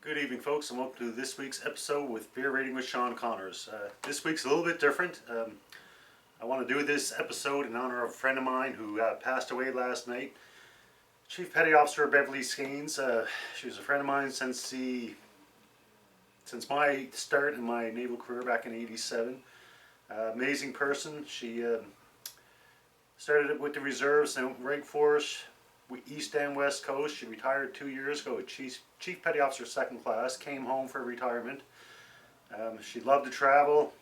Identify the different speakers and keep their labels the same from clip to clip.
Speaker 1: Good evening, folks, and welcome to this week's episode with Beer Rating with Sean Connors. This week's a little bit different. I want to do this episode in honor of a friend of mine who passed away last night. Chief Petty Officer Beverly Skeens. She was a friend of mine since my start in my naval career back in '87. Amazing person. She started with the reserves and right force. East and West Coast. She retired 2 years ago at Chief Petty Officer Second Class, came home for retirement. She loved to travel,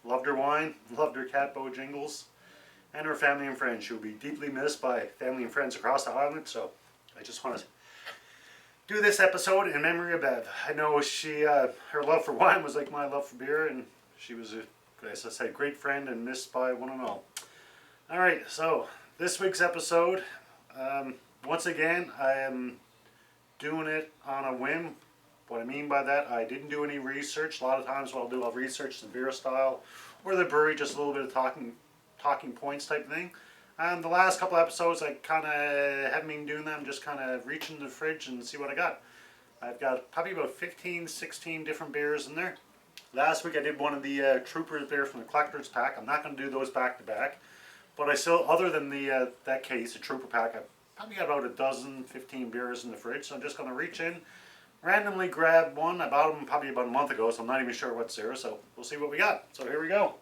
Speaker 1: loved her wine, loved her catboat jingles, and her family and friends. She will be deeply missed by family and friends across the island, so I just want to do this episode in memory of Bev. I know her love for wine was like my love for beer, and she was, as I said, great friend and missed by one and all. Alright, so this week's episode, once again, I am doing it on a whim. What I mean by that, I didn't do any research. A lot of times what I'll research the beer style or the brewery, just a little bit of talking points type of thing. And the last couple episodes I kind of haven't been doing that. I'm just kind of reaching the fridge and see what I got. I've got probably about 15, 16 different beers in there. Last week I did one of the Troopers beer from the Collector's Pack. I'm not going to do those back to back. But I still, other than that case, the Trooper Pack, I've probably got about a dozen, 15 beers in the fridge. So I'm just going to reach in, randomly grab one. I bought them probably about a month ago, so I'm not even sure what's there. So we'll see what we got. So here we go.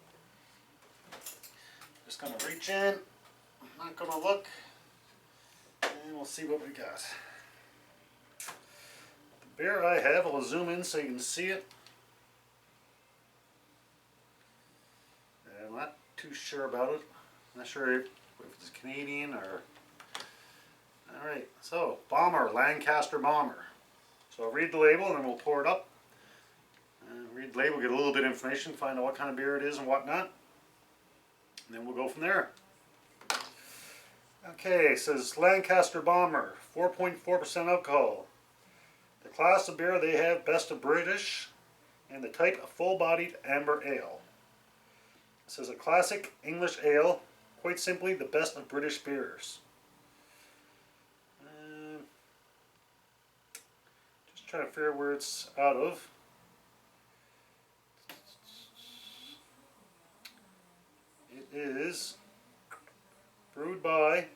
Speaker 1: Just going to reach in. I'm not going to look. And we'll see what we got. The beer I have, I'll zoom in so you can see it. I'm not too sure about it. I'm not sure if it's Canadian or... Alright, so Bomber, Lancaster Bomber. So I'll read the label and then we'll pour it up. Read the label, get a little bit of information, find out what kind of beer it is and whatnot. And then we'll go from there. Okay, it says Lancaster Bomber, 4.4% alcohol. The class of beer they have, best of British, and the type of full-bodied amber ale. It says a classic English ale, quite simply the best of British beers. Just trying to figure out where it's out of. It is brewed by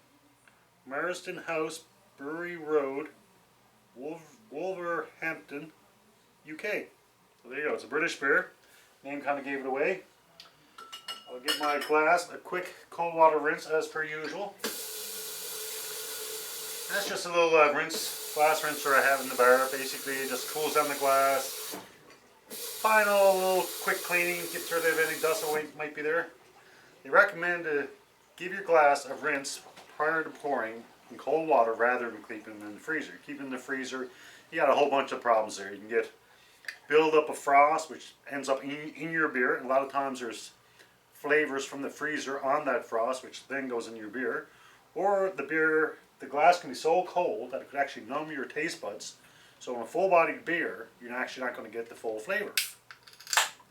Speaker 1: Marsden House Brewery Road, Wolverhampton, UK. So there you go, it's a British beer. Name kind of gave it away. I'll give my glass a quick cold water rinse as per usual. That's just a little glass rinser I have in the bar. Basically it just cools down the glass. Final little quick cleaning, gets rid of any dust or weight might be there. They recommend to give your glass a rinse prior to pouring in cold water rather than keeping it in the freezer. Keeping it in the freezer, you got a whole bunch of problems there. You can get build up of frost, which ends up in your beer. And a lot of times there's flavors from the freezer on that frost, which then goes in your beer. Or the glass can be so cold that it could actually numb your taste buds. So in a full-bodied beer, you're actually not going to get the full flavor.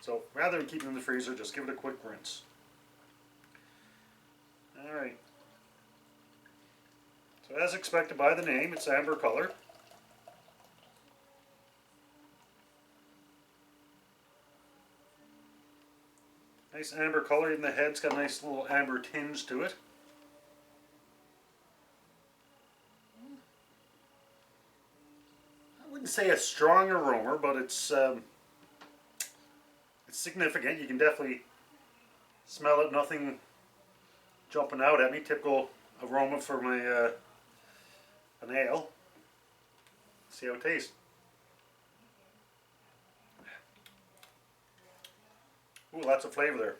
Speaker 1: So rather than keeping it in the freezer, just give it a quick rinse. Alright. So as expected by the name, it's amber color. Nice amber color, even the head's got a nice little amber tinge to it. I wouldn't say a strong aroma, but it's significant. You can definitely smell it. Nothing jumping out at me. Typical aroma for my an ale. See how it tastes. Ooh, lots of flavor there.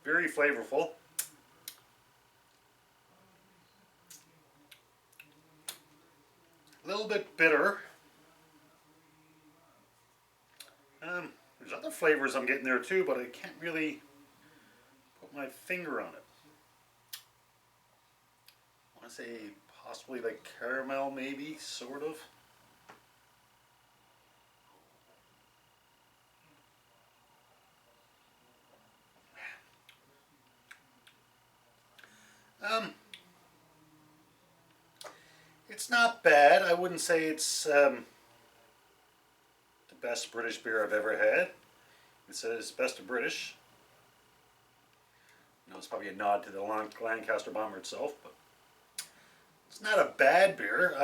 Speaker 1: Very flavorful. A little bit bitter. There's other flavors I'm getting there too, but I can't really put my finger on it. I want to say possibly like caramel, maybe, sort of. It's not bad. I wouldn't say it's the best British beer I've ever had. It says best of British. You know, it's probably a nod to the Lancaster Bomber itself, but it's not a bad beer.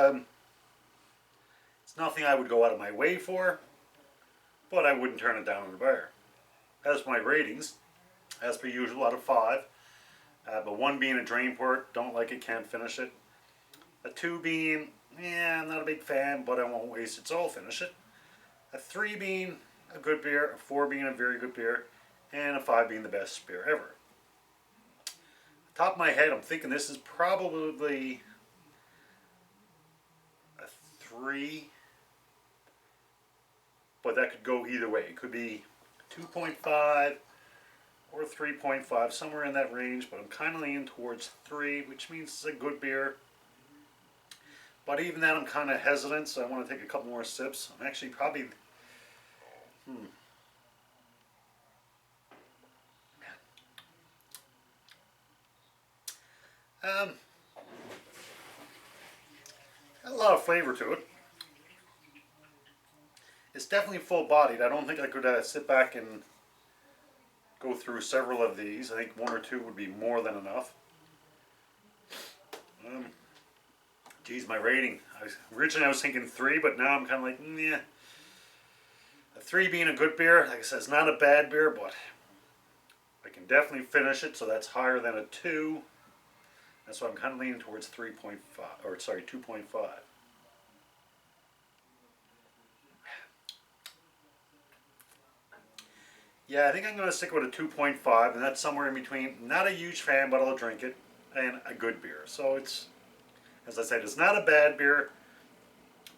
Speaker 1: It's nothing I would go out of my way for, but I wouldn't turn it down in the bar. As for my ratings, as per usual, out of 5. But 1 being a drain port, don't like it, can't finish it. A 2 being, I'm not a big fan, but I won't waste it, so I'll finish it. A 3 being a good beer, a 4 being a very good beer, and a 5 being the best beer ever. Top of my head, I'm thinking this is probably a 3, but that could go either way. It could be 2.5 or 3.5, somewhere in that range, but I'm kind of leaning towards 3, which means it's a good beer. But even then, I'm kind of hesitant, so I want to take a couple more sips. I'm actually probably... Got a lot of flavor to it. It's definitely full-bodied. I don't think I could sit back and go through several of these. I think 1 or 2 would be more than enough. Geez, my rating. Originally I was thinking 3, but now I'm kind of like, yeah. A 3 being a good beer. Like I said, it's not a bad beer, but I can definitely finish it, so that's higher than a 2. That's why I'm kind of leaning towards 3.5, or sorry, 2.5. Yeah, I think I'm going to stick with a 2.5, and that's somewhere in between. Not a huge fan, but I'll drink it, and a good beer. So it's, as I said, it's not a bad beer,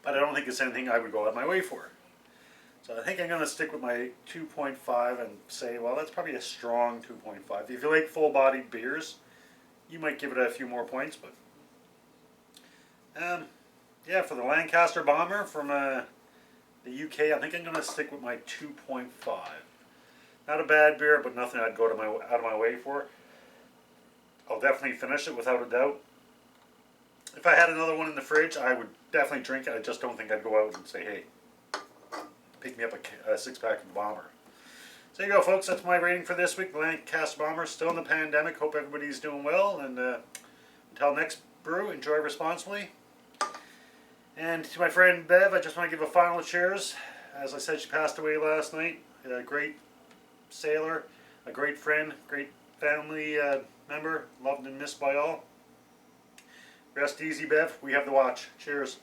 Speaker 1: but I don't think it's anything I would go out of my way for. So I think I'm going to stick with my 2.5 and say, well, that's probably a strong 2.5. If you like full-bodied beers, you might give it a few more points, but yeah, for the Lancaster Bomber from the UK, I think I'm going to stick with my 2.5. Not a bad beer, but nothing I'd go out of my way for. I'll definitely finish it without a doubt. If I had another one in the fridge, I would definitely drink it. I just don't think I'd go out and say, hey, pick me up a 6-pack of Bomber. So there you go, folks. That's my rating for this week. The Lancaster Bomber, still in the pandemic. Hope everybody's doing well. And until next brew, enjoy responsibly. And to my friend Bev, I just want to give a final cheers. As I said, she passed away last night. A great sailor, a great friend, great family member, loved and missed by all. Rest easy, Bev. We have the watch. Cheers.